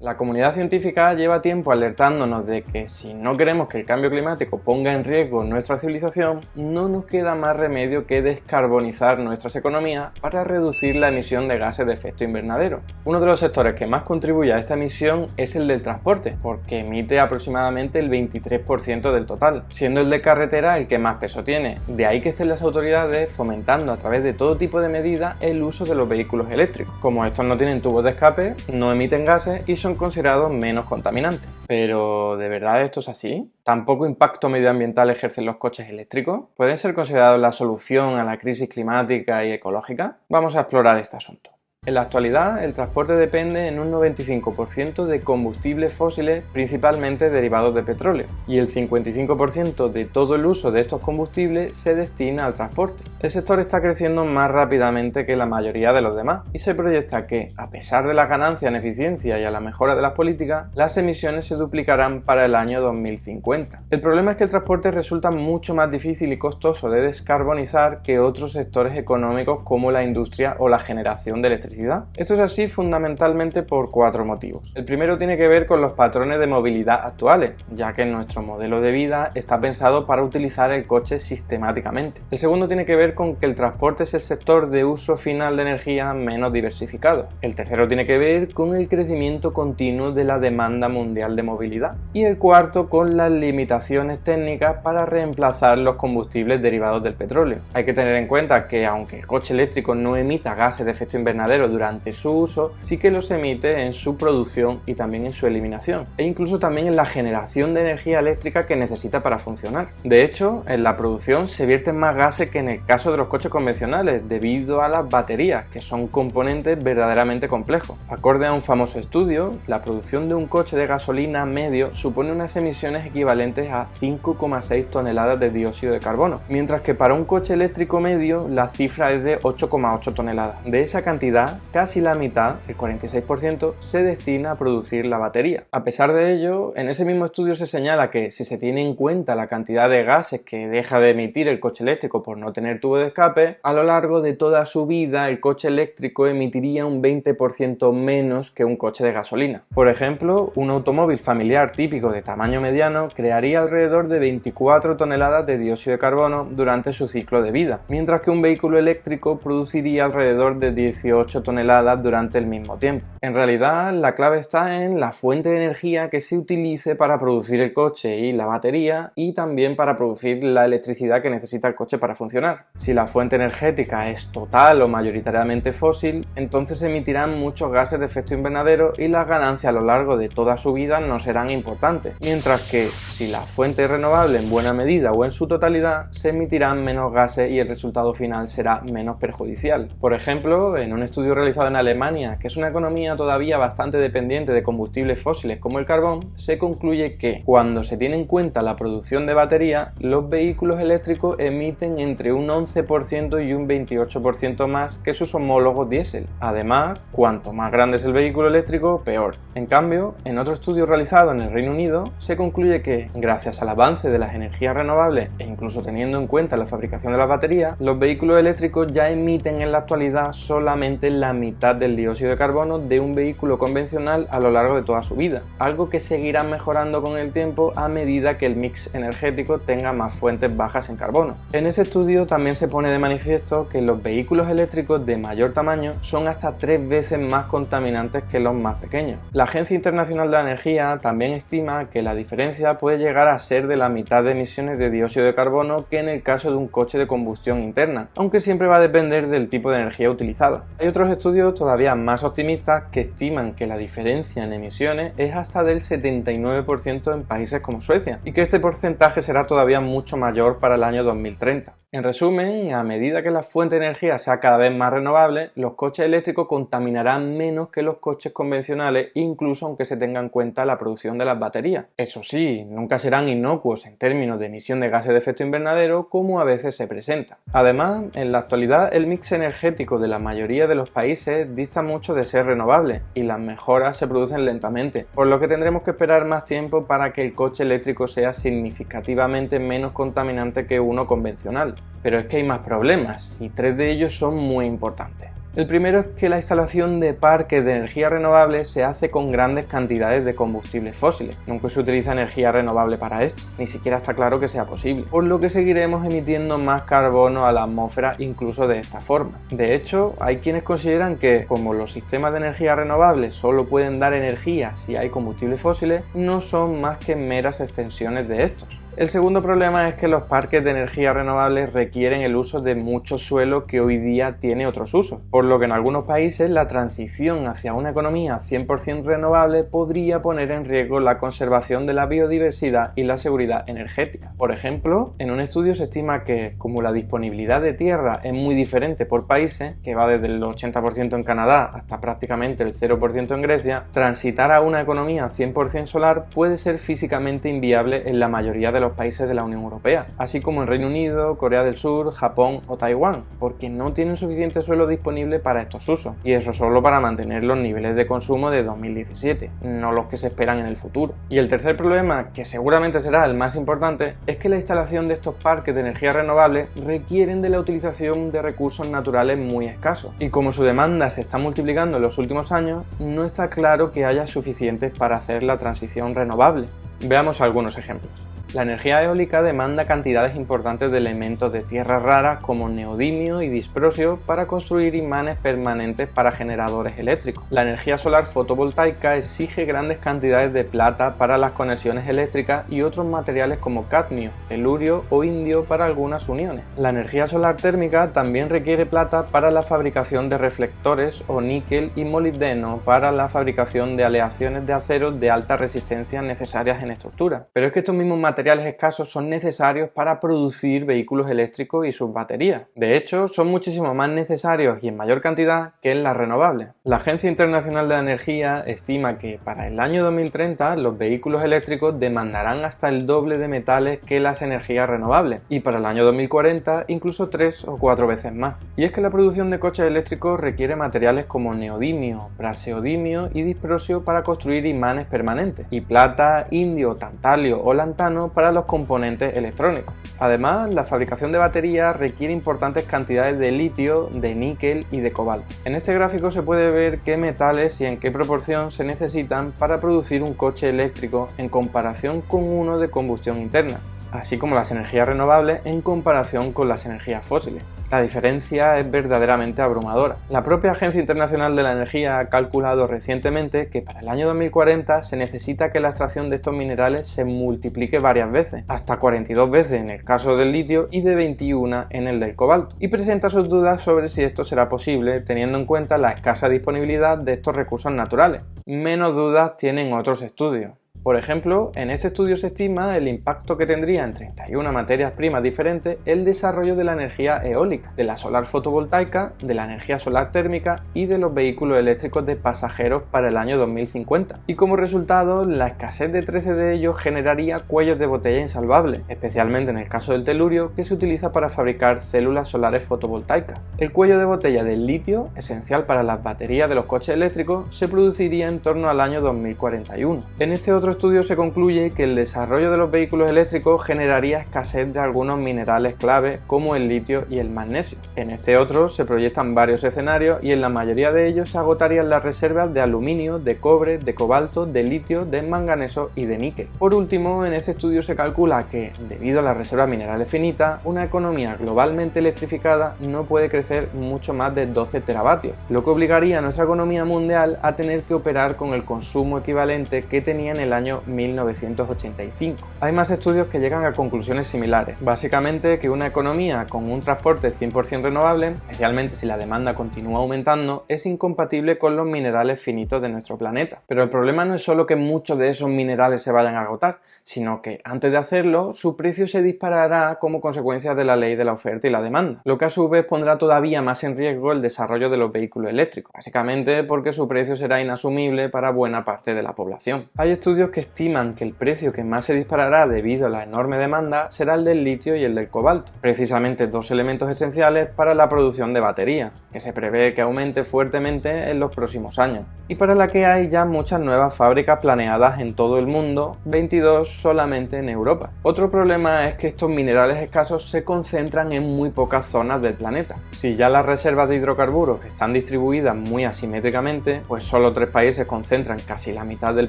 La comunidad científica lleva tiempo alertándonos de que si no queremos que el cambio climático ponga en riesgo nuestra civilización, no nos queda más remedio que descarbonizar nuestras economías para reducir la emisión de gases de efecto invernadero. Uno de los sectores que más contribuye a esta emisión es el del transporte, porque emite aproximadamente el 23% del total, siendo el de carretera el que más peso tiene. De ahí que estén las autoridades fomentando a través de todo tipo de medidas el uso de los vehículos eléctricos. Como estos no tienen tubos de escape, no emiten gases y son considerados menos contaminantes. Pero, ¿de verdad esto es así? ¿Tan poco impacto medioambiental ejercen los coches eléctricos? ¿Pueden ser considerados la solución a la crisis climática y ecológica? Vamos a explorar este asunto. En la actualidad, el transporte depende en un 95% de combustibles fósiles, principalmente derivados de petróleo, y el 55% de todo el uso de estos combustibles se destina al transporte. El sector está creciendo más rápidamente que la mayoría de los demás, y se proyecta que, a pesar de las ganancias en eficiencia y a la mejora de las políticas, las emisiones se duplicarán para el año 2050. El problema es que el transporte resulta mucho más difícil y costoso de descarbonizar que otros sectores económicos como la industria o la generación de electricidad. Esto es así fundamentalmente por 4 motivos. El primero tiene que ver con los patrones de movilidad actuales, ya que nuestro modelo de vida está pensado para utilizar el coche sistemáticamente. El segundo tiene que ver con que el transporte es el sector de uso final de energía menos diversificado. El tercero tiene que ver con el crecimiento continuo de la demanda mundial de movilidad. Y el cuarto con las limitaciones técnicas para reemplazar los combustibles derivados del petróleo. Hay que tener en cuenta que aunque el coche eléctrico no emita gases de efecto invernadero durante su uso, sí que los emite en su producción y también en su eliminación, e incluso también en la generación de energía eléctrica que necesita para funcionar. De hecho, en la producción se vierten más gases que en el caso de los coches convencionales, debido a las baterías, que son componentes verdaderamente complejos. Acorde a un famoso estudio, la producción de un coche de gasolina medio supone unas emisiones equivalentes a 5,6 toneladas de dióxido de carbono, mientras que para un coche eléctrico medio la cifra es de 8,8 toneladas. De esa cantidad, casi la mitad, el 46%, se destina a producir la batería. A pesar de ello, en ese mismo estudio se señala que si se tiene en cuenta la cantidad de gases que deja de emitir el coche eléctrico por no tener tubo de escape, a lo largo de toda su vida el coche eléctrico emitiría un 20% menos que un coche de gasolina. Por ejemplo, un automóvil familiar típico de tamaño mediano crearía alrededor de 24 toneladas de dióxido de carbono durante su ciclo de vida, mientras que un vehículo eléctrico produciría alrededor de 18 toneladas durante el mismo tiempo. En realidad, la clave está en la fuente de energía que se utilice para producir el coche y la batería, y también para producir la electricidad que necesita el coche para funcionar. Si la fuente energética es total o mayoritariamente fósil, entonces emitirán muchos gases de efecto invernadero y las ganancias a lo largo de toda su vida no serán importantes, mientras que si la fuente es renovable en buena medida o en su totalidad, se emitirán menos gases y el resultado final será menos perjudicial. Por ejemplo, en un estudio realizado en Alemania, que es una economía todavía bastante dependiente de combustibles fósiles como el carbón, se concluye que cuando se tiene en cuenta la producción de batería, los vehículos eléctricos emiten entre un 11% y un 28% más que sus homólogos diésel. Además, cuanto más grande es el vehículo eléctrico, peor. En cambio, en otro estudio realizado en el Reino Unido, se concluye que, gracias al avance de las energías renovables e incluso teniendo en cuenta la fabricación de las baterías, los vehículos eléctricos ya emiten en la actualidad solamente la mitad del dióxido de carbono de un vehículo convencional a lo largo de toda su vida, algo que seguirá mejorando con el tiempo a medida que el mix energético tenga más fuentes bajas en carbono. En ese estudio también se pone de manifiesto que los vehículos eléctricos de mayor tamaño son hasta 3 veces más contaminantes que los más pequeños. La Agencia Internacional de la Energía también estima que la diferencia puede llegar a ser de la mitad de emisiones de dióxido de carbono que en el caso de un coche de combustión interna, aunque siempre va a depender del tipo de energía utilizada. Hay otros estudios todavía más optimistas que estiman que la diferencia en emisiones es hasta del 79% en países como Suecia, y que este porcentaje será todavía mucho mayor para el año 2030. En resumen, a medida que la fuente de energía sea cada vez más renovable, los coches eléctricos contaminarán menos que los coches convencionales, incluso aunque se tenga en cuenta la producción de las baterías. Eso sí, nunca serán inocuos en términos de emisión de gases de efecto invernadero como a veces se presenta. Además, en la actualidad el mix energético de la mayoría de los países dista mucho de ser renovable y las mejoras se producen lentamente, por lo que tendremos que esperar más tiempo para que el coche eléctrico sea significativamente menos contaminante que uno convencional. Pero es que hay más problemas y 3 de ellos son muy importantes. El primero es que la instalación de parques de energía renovable se hace con grandes cantidades de combustibles fósiles. Nunca se utiliza energía renovable para esto, ni siquiera está claro que sea posible, por lo que seguiremos emitiendo más carbono a la atmósfera incluso de esta forma. De hecho, hay quienes consideran que, como los sistemas de energía renovable solo pueden dar energía si hay combustibles fósiles, no son más que meras extensiones de estos. El segundo problema es que los parques de energía renovables requieren el uso de mucho suelo que hoy día tiene otros usos, por lo que en algunos países la transición hacia una economía 100% renovable podría poner en riesgo la conservación de la biodiversidad y la seguridad energética. Por ejemplo, en un estudio se estima que, como la disponibilidad de tierra es muy diferente por países, que va desde el 80% en Canadá hasta prácticamente el 0% en Grecia, transitar a una economía 100% solar puede ser físicamente inviable en la mayoría de los países de la Unión Europea, así como en Reino Unido, Corea del Sur, Japón o Taiwán, porque no tienen suficiente suelo disponible para estos usos, y eso solo para mantener los niveles de consumo de 2017, no los que se esperan en el futuro. Y el tercer problema, que seguramente será el más importante, es que la instalación de estos parques de energía renovable requieren de la utilización de recursos naturales muy escasos, y como su demanda se está multiplicando en los últimos años, no está claro que haya suficientes para hacer la transición renovable. Veamos algunos ejemplos. La energía eólica demanda cantidades importantes de elementos de tierras raras como neodimio y disprosio para construir imanes permanentes para generadores eléctricos. La energía solar fotovoltaica exige grandes cantidades de plata para las conexiones eléctricas y otros materiales como cadmio, telurio o indio para algunas uniones. La energía solar térmica también requiere plata para la fabricación de reflectores o níquel y molibdeno para la fabricación de aleaciones de acero de alta resistencia necesarias en estructuras. Pero es que estos mismos materiales escasos son necesarios para producir vehículos eléctricos y sus baterías. De hecho, son muchísimo más necesarios y en mayor cantidad que en las renovables. La Agencia Internacional de la Energía estima que para el año 2030 los vehículos eléctricos demandarán hasta el doble de metales que las energías renovables y para el año 2040 incluso 3 o 4 veces más. Y es que la producción de coches eléctricos requiere materiales como neodimio, praseodimio y disprosio para construir imanes permanentes y plata, indio, tantalio o lantano para los componentes electrónicos. Además, la fabricación de baterías requiere importantes cantidades de litio, de níquel y de cobalto. En este gráfico se puede ver qué metales y en qué proporción se necesitan para producir un coche eléctrico en comparación con uno de combustión interna, así como las energías renovables en comparación con las energías fósiles. La diferencia es verdaderamente abrumadora. La propia Agencia Internacional de la Energía ha calculado recientemente que para el año 2040 se necesita que la extracción de estos minerales se multiplique varias veces, hasta 42 veces en el caso del litio y de 21 en el del cobalto, y presenta sus dudas sobre si esto será posible teniendo en cuenta la escasa disponibilidad de estos recursos naturales. Menos dudas tienen otros estudios. Por ejemplo, en este estudio se estima el impacto que tendría en 31 materias primas diferentes el desarrollo de la energía eólica, de la solar fotovoltaica, de la energía solar térmica y de los vehículos eléctricos de pasajeros para el año 2050. Y como resultado, la escasez de 13 de ellos generaría cuellos de botella insalvables, especialmente en el caso del telurio, que se utiliza para fabricar células solares fotovoltaicas. El cuello de botella del litio, esencial para las baterías de los coches eléctricos, se produciría en torno al año 2041. En este otro estudio se concluye que el desarrollo de los vehículos eléctricos generaría escasez de algunos minerales clave como el litio y el magnesio. En este otro se proyectan varios escenarios y en la mayoría de ellos se agotarían las reservas de aluminio, de cobre, de cobalto, de litio, de manganeso y de níquel. Por último, en este estudio se calcula que, debido a las reservas minerales finitas, una economía globalmente electrificada no puede crecer mucho más de 12 teravatios, lo que obligaría a nuestra economía mundial a tener que operar con el consumo equivalente que tenía en el año 1985. Hay más estudios que llegan a conclusiones similares, básicamente que una economía con un transporte 100% renovable, especialmente si la demanda continúa aumentando, es incompatible con los minerales finitos de nuestro planeta. Pero el problema no es solo que muchos de esos minerales se vayan a agotar, sino que antes de hacerlo, su precio se disparará como consecuencia de la ley de la oferta y la demanda, lo que a su vez pondrá todavía más en riesgo el desarrollo de los vehículos eléctricos, básicamente porque su precio será inasumible para buena parte de la población. Hay estudios estudios que estiman que el precio que más se disparará debido a la enorme demanda será el del litio y el del cobalto, precisamente dos elementos esenciales para la producción de baterías, que se prevé que aumente fuertemente en los próximos años, y para la que hay ya muchas nuevas fábricas planeadas en todo el mundo, 22 solamente en Europa. Otro problema es que estos minerales escasos se concentran en muy pocas zonas del planeta. Si ya las reservas de hidrocarburos están distribuidas muy asimétricamente, pues solo 3 países concentran casi la mitad del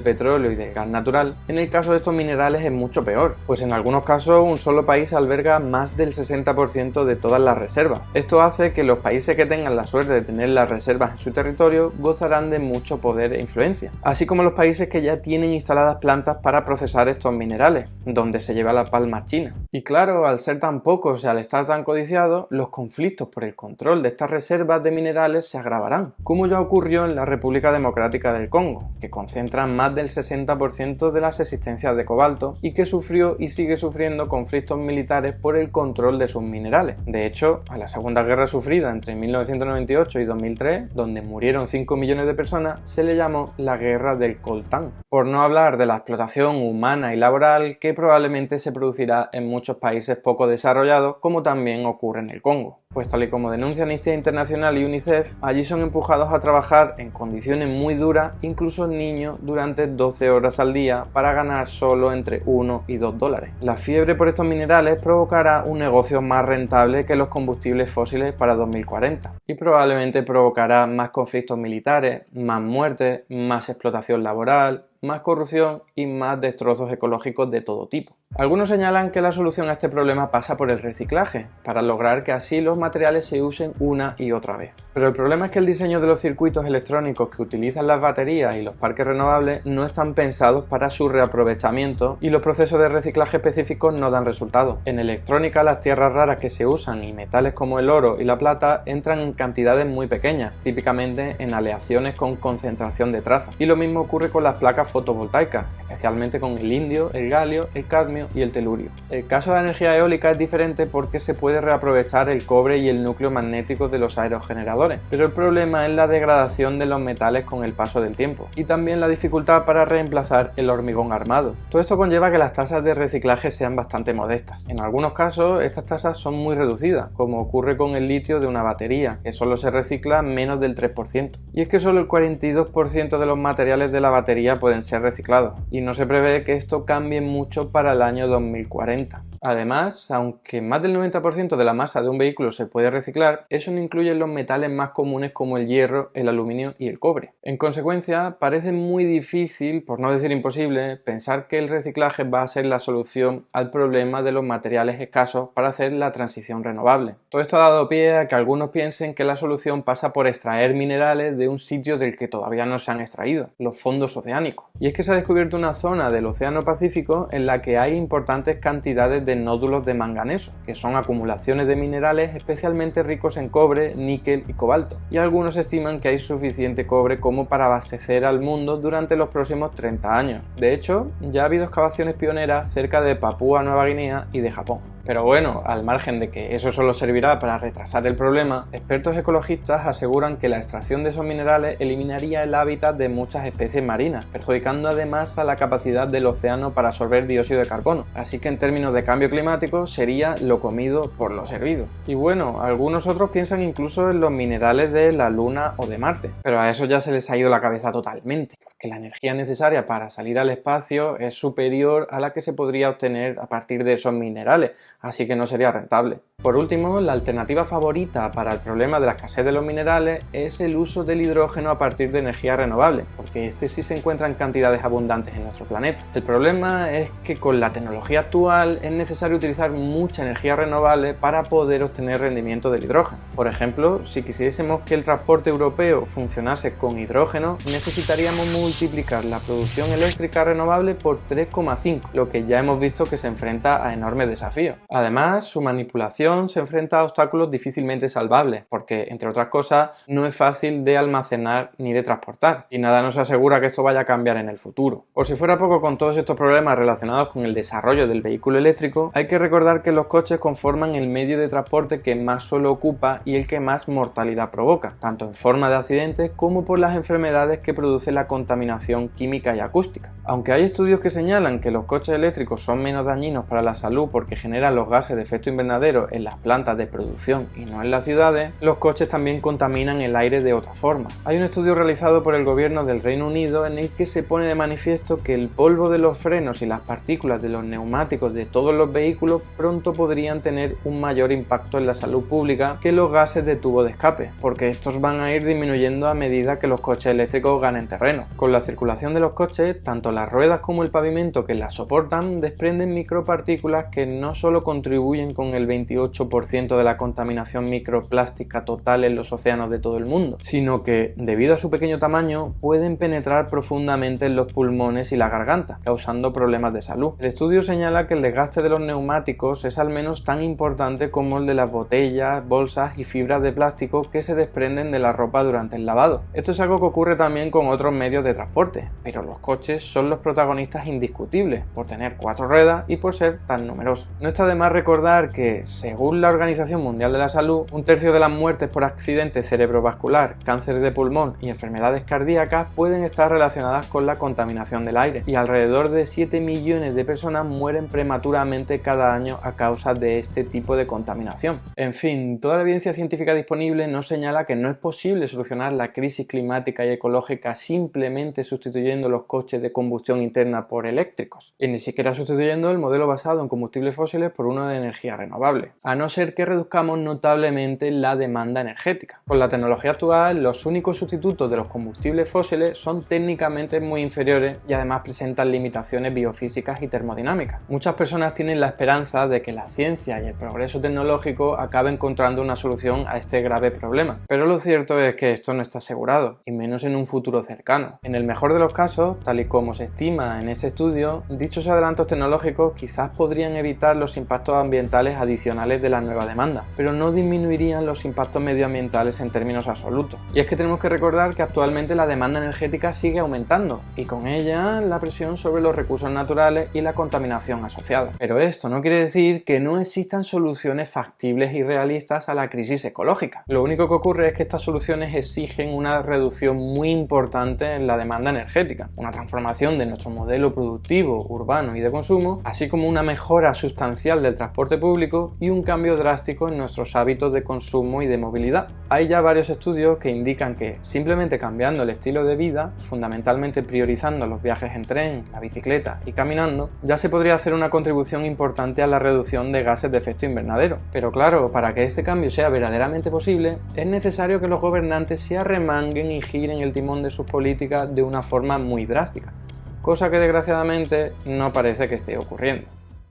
petróleo y del gas natural, en el caso de estos minerales es mucho peor, pues en algunos casos un solo país alberga más del 60% de todas las reservas. Esto hace que los países que tengan la suerte de tener las reservas en su territorio gozarán de mucho poder e influencia, así como los países que ya tienen instaladas plantas para procesar estos minerales, donde se lleva la palma China. Y claro, al ser tan pocos y al estar tan codiciados, los conflictos por el control de estas reservas de minerales se agravarán, como ya ocurrió en la República Democrática del Congo, que concentran más del 60% de las existencias de cobalto y que sufrió y sigue sufriendo conflictos militares por el control de sus minerales. De hecho, a la Segunda Guerra sufrida entre 1998 y 2003, donde murieron 5 millones de personas, se le llamó la Guerra del Coltán, por no hablar de la explotación humana y laboral que probablemente se producirá en muchos países poco desarrollados, como también ocurre en el Congo. Pues tal y como denuncia Amnistía Internacional y UNICEF, allí son empujados a trabajar en condiciones muy duras, incluso niños, durante 12 horas al día para ganar solo entre 1 y 2 dólares. La fiebre por estos minerales provocará un negocio más rentable que los combustibles fósiles para 2040 y probablemente provocará más conflictos militares, más muertes, más explotación laboral, más corrupción y más destrozos ecológicos de todo tipo. Algunos señalan que la solución a este problema pasa por el reciclaje, para lograr que así los materiales se usen una y otra vez. Pero el problema es que el diseño de los circuitos electrónicos que utilizan las baterías y los parques renovables no están pensados para su reaprovechamiento y los procesos de reciclaje específicos no dan resultados. En electrónica, las tierras raras que se usan y metales como el oro y la plata entran en cantidades muy pequeñas, típicamente en aleaciones con concentración de traza. Y lo mismo ocurre con las placas fotovoltaicas, especialmente con el indio, el galio, el cadmio y el telurio. El caso de la energía eólica es diferente porque se puede reaprovechar el cobre y el núcleo magnético de los aerogeneradores, pero el problema es la degradación de los metales con el paso del tiempo y también la dificultad para reemplazar el hormigón armado. Todo esto conlleva que las tasas de reciclaje sean bastante modestas. En algunos casos estas tasas son muy reducidas, como ocurre con el litio de una batería, que solo se recicla menos del 3%. Y es que solo el 42% de los materiales de la batería pueden ser reciclados, y no se prevé que esto cambie mucho para el año 2040. Además, aunque más del 90% de la masa de un vehículo se puede reciclar, eso no incluye los metales más comunes como el hierro, el aluminio y el cobre. En consecuencia, parece muy difícil, por no decir imposible, pensar que el reciclaje va a ser la solución al problema de los materiales escasos para hacer la transición renovable. Todo esto ha dado pie a que algunos piensen que la solución pasa por extraer minerales de un sitio del que todavía no se han extraído, los fondos oceánicos. Y es que se ha descubierto una zona del Océano Pacífico en la que hay importantes cantidades de nódulos de manganeso, que son acumulaciones de minerales especialmente ricos en cobre, níquel y cobalto, y algunos estiman que hay suficiente cobre como para abastecer al mundo durante los próximos 30 años. De hecho, ya ha habido excavaciones pioneras cerca de Papúa Nueva Guinea y de Japón. Pero bueno, al margen de que eso solo servirá para retrasar el problema, expertos ecologistas aseguran que la extracción de esos minerales eliminaría el hábitat de muchas especies marinas, perjudicando además a la capacidad del océano para absorber dióxido de carbono. Así que en términos de cambio climático sería lo comido por lo servido. Y bueno, algunos otros piensan incluso en los minerales de la Luna o de Marte, pero a eso ya se les ha ido la cabeza totalmente, porque la energía necesaria para salir al espacio es superior a la que se podría obtener a partir de esos minerales, así que no sería rentable. Por último, la alternativa favorita para el problema de la escasez de los minerales es el uso del hidrógeno a partir de energía renovable, porque este sí se encuentra en cantidades abundantes en nuestro planeta. El problema es que con la tecnología actual es necesario utilizar mucha energía renovable para poder obtener rendimiento del hidrógeno. Por ejemplo, si quisiésemos que el transporte europeo funcionase con hidrógeno, necesitaríamos multiplicar la producción eléctrica renovable por 3,5, lo que ya hemos visto que se enfrenta a enormes desafíos. Además, su manipulación se enfrenta a obstáculos difícilmente salvables, porque, entre otras cosas, no es fácil de almacenar ni de transportar, y nada nos asegura que esto vaya a cambiar en el futuro. Por si fuera poco, con todos estos problemas relacionados con el desarrollo del vehículo eléctrico, hay que recordar que los coches conforman el medio de transporte que más suelo ocupa y el que más mortalidad provoca, tanto en forma de accidentes como por las enfermedades que produce la contaminación contaminación química y acústica. Aunque hay estudios que señalan que los coches eléctricos son menos dañinos para la salud porque generan los gases de efecto invernadero en las plantas de producción y no en las ciudades, los coches también contaminan el aire de otra forma. Hay un estudio realizado por el gobierno del Reino Unido en el que se pone de manifiesto que el polvo de los frenos y las partículas de los neumáticos de todos los vehículos pronto podrían tener un mayor impacto en la salud pública que los gases de tubo de escape, porque estos van a ir disminuyendo a medida que los coches eléctricos ganen terreno. Con la circulación de los coches, tanto las ruedas como el pavimento que las soportan desprenden micropartículas que no solo contribuyen con el 28% de la contaminación microplástica total en los océanos de todo el mundo, sino que, debido a su pequeño tamaño, pueden penetrar profundamente en los pulmones y la garganta, causando problemas de salud. El estudio señala que el desgaste de los neumáticos es al menos tan importante como el de las botellas, bolsas y fibras de plástico que se desprenden de la ropa durante el lavado. Esto es algo que ocurre también con otros medios de transporte, pero los coches son los protagonistas indiscutibles por tener 4 ruedas y por ser tan numerosos. No está de más recordar que, según la Organización Mundial de la Salud, 1/3 de las muertes por accidente cerebrovascular, cáncer de pulmón y enfermedades cardíacas pueden estar relacionadas con la contaminación del aire, y alrededor de 7 millones de personas mueren prematuramente cada año a causa de este tipo de contaminación. En fin, toda la evidencia científica disponible nos señala que no es posible solucionar la crisis climática y ecológica simplemente sustituyendo los coches de combustión interna por eléctricos, y ni siquiera sustituyendo el modelo basado en combustibles fósiles por uno de energía renovable, a no ser que reduzcamos notablemente la demanda energética. Con la tecnología actual, los únicos sustitutos de los combustibles fósiles son técnicamente muy inferiores y además presentan limitaciones biofísicas y termodinámicas. Muchas personas tienen la esperanza de que la ciencia y el progreso tecnológico acabe encontrando una solución a este grave problema, pero lo cierto es que esto no está asegurado, y menos en un futuro cercano. En el mejor de los casos, tal y como se estima en este estudio, dichos adelantos tecnológicos quizás podrían evitar los impactos ambientales adicionales de la nueva demanda, pero no disminuirían los impactos medioambientales en términos absolutos. Y es que tenemos que recordar que actualmente la demanda energética sigue aumentando, y con ella la presión sobre los recursos naturales y la contaminación asociada. Pero esto no quiere decir que no existan soluciones factibles y realistas a la crisis ecológica. Lo único que ocurre es que estas soluciones exigen una reducción muy importante en la demanda energética, una transformación de nuestro modelo productivo, urbano y de consumo, así como una mejora sustancial del transporte público y un cambio drástico en nuestros hábitos de consumo y de movilidad. Hay ya varios estudios que indican que simplemente cambiando el estilo de vida, fundamentalmente priorizando los viajes en tren, la bicicleta y caminando, ya se podría hacer una contribución importante a la reducción de gases de efecto invernadero. Pero claro, para que este cambio sea verdaderamente posible, es necesario que los gobernantes se arremanguen y giren el timón de sus políticas de una forma muy drástica, cosa que desgraciadamente no parece que esté ocurriendo.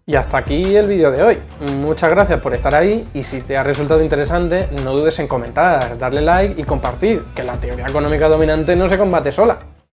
Y hasta aquí el vídeo de hoy. Muchas gracias por estar ahí, y si te ha resultado interesante, no dudes en comentar, darle like y compartir, que la teoría económica dominante no se combate sola.